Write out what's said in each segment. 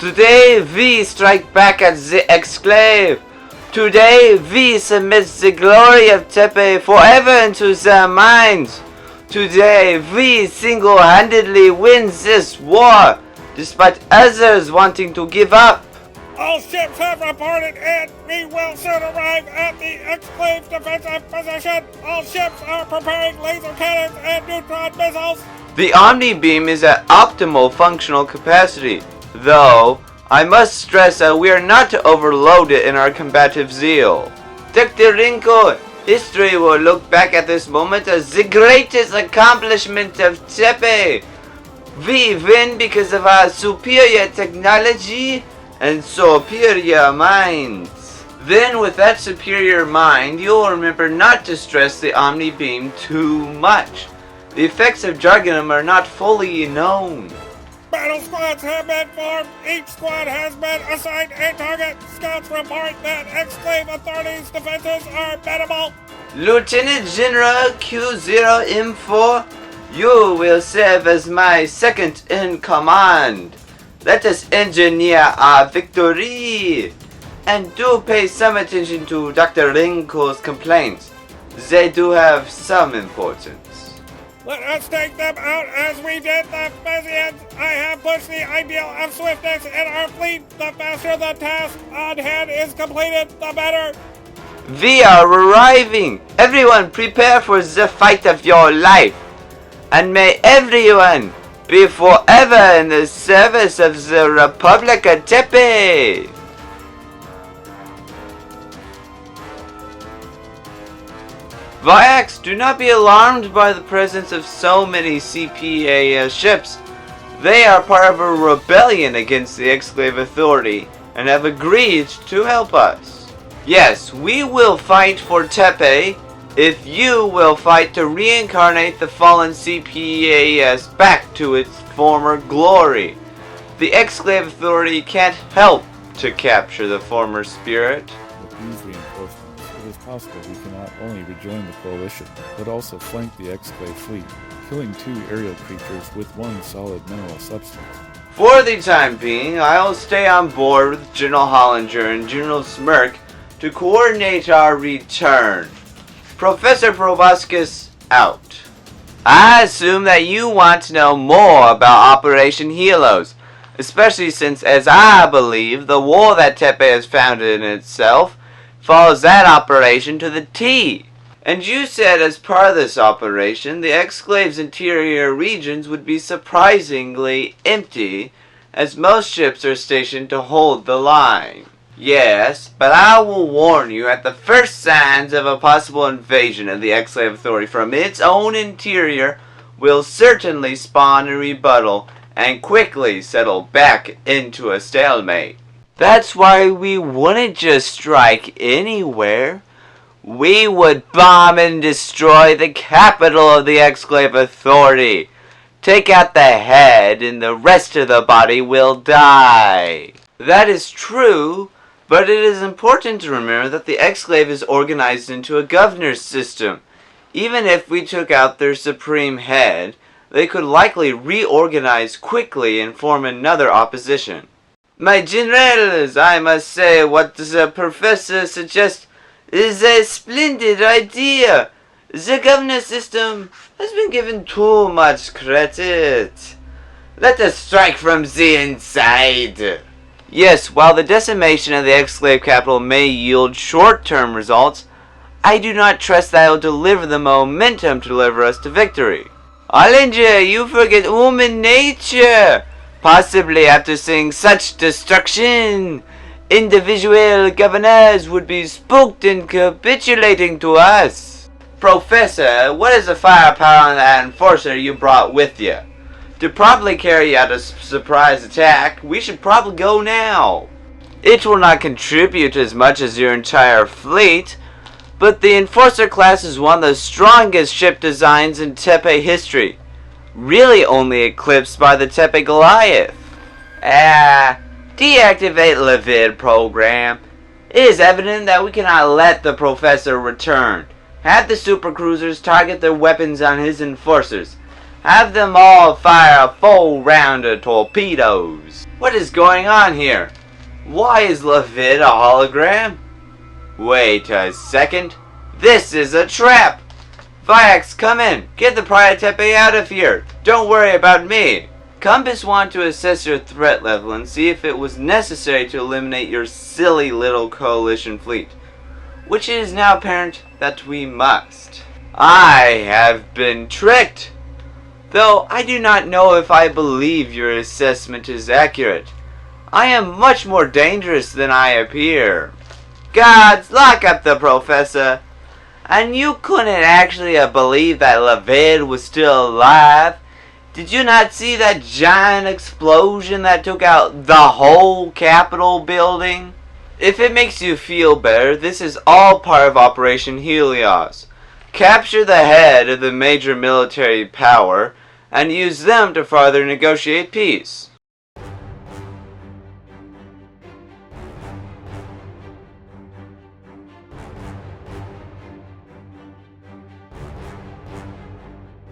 Today we strike back at the Exclave. Today we submit the glory of Tepay forever into their minds. Today we single-handedly win this war, despite others wanting to give up. All ships have reported and we will soon arrive at the Exclave's defensive position. All ships are preparing laser cannons and neutron missiles. The Omni Beam is at optimal functional capacity, though I must stress that we are not to overload it in our combative zeal. Dr. Rinko, history will look back at this moment as the greatest accomplishment of Tepay. We win because of our superior technology and superior minds. Then with that superior mind, you'll remember not to stress the Omni Beam too much. The effects of Jargonum are not fully known. Battle squads have been formed. Each squad has been assigned a target. Scouts report that Exclave authorities' defenses are bettable. Lieutenant General Q0M4, you will serve as my second in command. Let us engineer our victory. And do pay some attention to Dr. Rinko's complaints. They do have some importance. Let us take them out as we did the Physians. I have pushed the ideal of swiftness in our fleet. The faster the task on hand is completed, the better. We are arriving. Everyone prepare for the fight of your life. And may everyone be forever in the service of the Republic of Tepay. Vayax, do not be alarmed by the presence of so many CPA ships. They are part of a rebellion against the Exclave Authority and have agreed to help us. Yes, we will fight for Tepay if you will fight to reincarnate the fallen CPAS back to its former glory. The Exclave Authority can't help to capture the former spirit. With these reinforcements, it is possible we can not only rejoin the coalition, but also flank the Exclave fleet, killing 2 aerial creatures with 1 solid mineral substance. For the time being, I'll stay on board with General Hollinger and General Smirk to coordinate our return. Professor Proboscis out. I assume that you want to know more about Operation Helos, especially since, as I believe, the war that Tepay has founded in itself follows that operation to the T. And you said as part of this operation, the Exclave's interior regions would be surprisingly empty, as most ships are stationed to hold the line. Yes, but I will warn you, at the first signs of a possible invasion of the Exclave Authority from its own interior, will certainly spawn a rebuttal and quickly settle back into a stalemate. That's why we wouldn't just strike anywhere. We would bomb and destroy the capital of the Exclave Authority. Take out the head and the rest of the body will die. That is true, but it is important to remember that the Exclave is organized into a governor's system. Even if we took out their supreme head, they could likely reorganize quickly and form another opposition. My generals, I must say what the professor suggests is a splendid idea. The governor system has been given too much credit. Let us strike from the inside. Yes, while the decimation of the Exclave capital may yield short-term results, I do not trust that it will deliver the momentum to deliver us to victory. Hollinger, you forget human nature. Possibly after seeing such destruction, individual governors would be spooked in capitulating to us. Professor, what is the firepower on that enforcer you brought with you? To properly carry out a surprise attack, we should probably go now. It will not contribute as much as your entire fleet, but the Enforcer class is one of the strongest ship designs in Tepay history, really only eclipsed by the Tepay Goliath. Deactivate Levid program. It is evident that we cannot let the Professor return. Have the supercruisers target their weapons on his enforcers. Have them all fire a full round of torpedoes. What is going on here? Why is Lavid a hologram? Wait a second. This is a trap! Viax, come in. Get the Tepay out of here. Don't worry about me. Compass wanted to assess your threat level and see if it was necessary to eliminate your silly little coalition fleet, which it is now apparent that we must. I have been tricked, though I do not know if I believe your assessment is accurate. I am much more dangerous than I appear. Gods, lock up the professor. And you couldn't actually have believed that Lavid was still alive? Did you not see that giant explosion that took out the whole Capitol building? If it makes you feel better, this is all part of Operation Helios. Capture the head of the major military power and use them to further negotiate peace.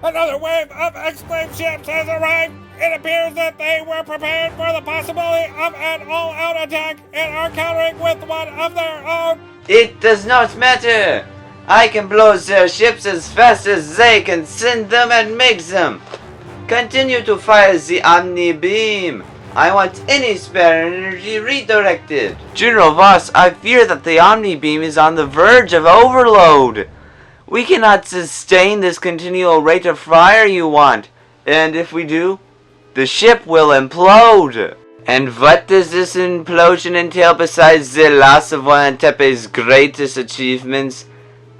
Another wave of Exclave ships has arrived. It appears that they were prepared for the possibility of an all-out attack and are countering with one of their own. It does not matter. I can blow their ships as fast as they can send them and make them. Continue to fire the Omni Beam. I want any spare energy redirected. General Voss, I fear that the Omni Beam is on the verge of overload. We cannot sustain this continual rate of fire you want, and if we do, the ship will implode. And what does this implosion entail besides the loss of one of Tepay's greatest achievements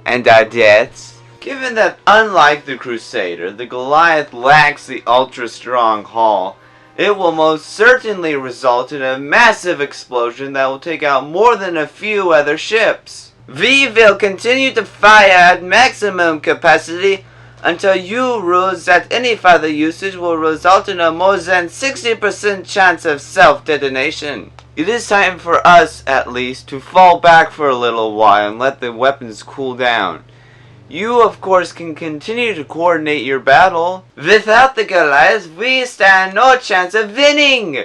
and our deaths? Given that unlike the Crusader, the Goliath lacks the ultra-strong hull, it will most certainly result in a massive explosion that will take out more than a few other ships. We will continue to fire at maximum capacity until you rules that any further usage will result in a more than 60% chance of self-detonation. It is time for us, at least, to fall back for a little while and let the weapons cool down. You, of course, can continue to coordinate your battle. Without the Goliath, we stand no chance of winning.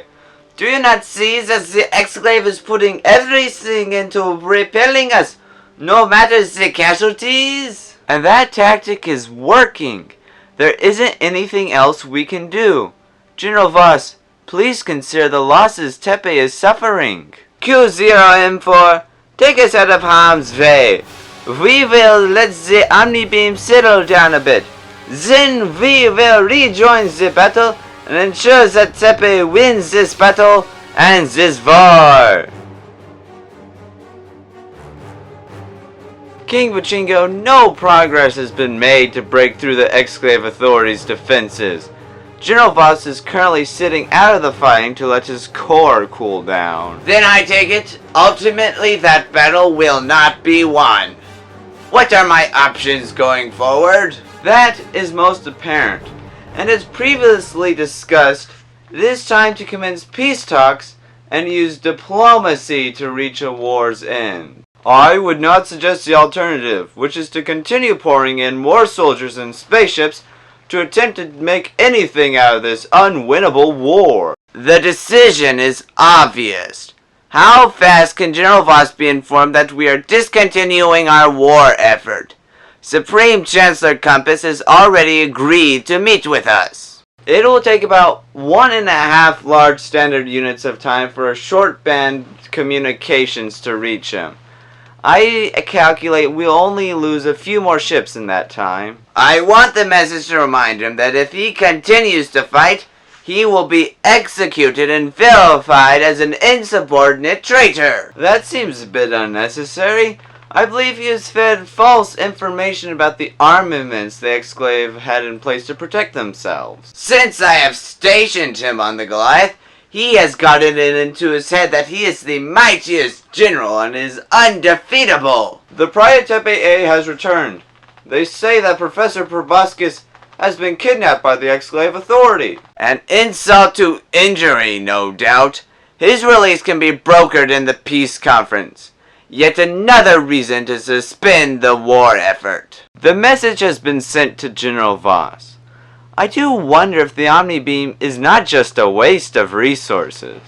Do you not see that the Exclave is putting everything into repelling us, no matter the casualties? And that tactic is working. There isn't anything else we can do. General Voss, please consider the losses Tepay is suffering. Q0M4, take us out of harm's way. We will let the Omni Beam settle down a bit. Then we will rejoin the battle and ensure that Tepay wins this battle and this war. King Pachinko, no progress has been made to break through the Exclave authorities' defenses. General Voss is currently sitting out of the fighting to let his core cool down. Then I take it, ultimately that battle will not be won. What are my options going forward? That is most apparent, and as previously discussed, it is time to commence peace talks and use diplomacy to reach a war's end. I would not suggest the alternative, which is to continue pouring in more soldiers and spaceships to attempt to make anything out of this unwinnable war. The decision is obvious. How fast can General Voss be informed that we are discontinuing our war effort? Supreme Chancellor Compass has already agreed to meet with us. It will take about 1.5 large standard units of time for a short band communications to reach him. I calculate we'll only lose a few more ships in that time. I want the message to remind him that if he continues to fight, he will be executed and vilified as an insubordinate traitor. That seems a bit unnecessary. I believe he has fed false information about the armaments the Exclave had in place to protect themselves. Since I have stationed him on the Goliath, he has gotten it into his head that he is the mightiest general and is undefeatable. The Tepay has returned. They say that Professor Proboscis has been kidnapped by the Exclave Authority. An insult to injury, no doubt. His release can be brokered in the peace conference. Yet another reason to suspend the war effort. The message has been sent to General Voss. I do wonder if the Omni Beam is not just a waste of resources.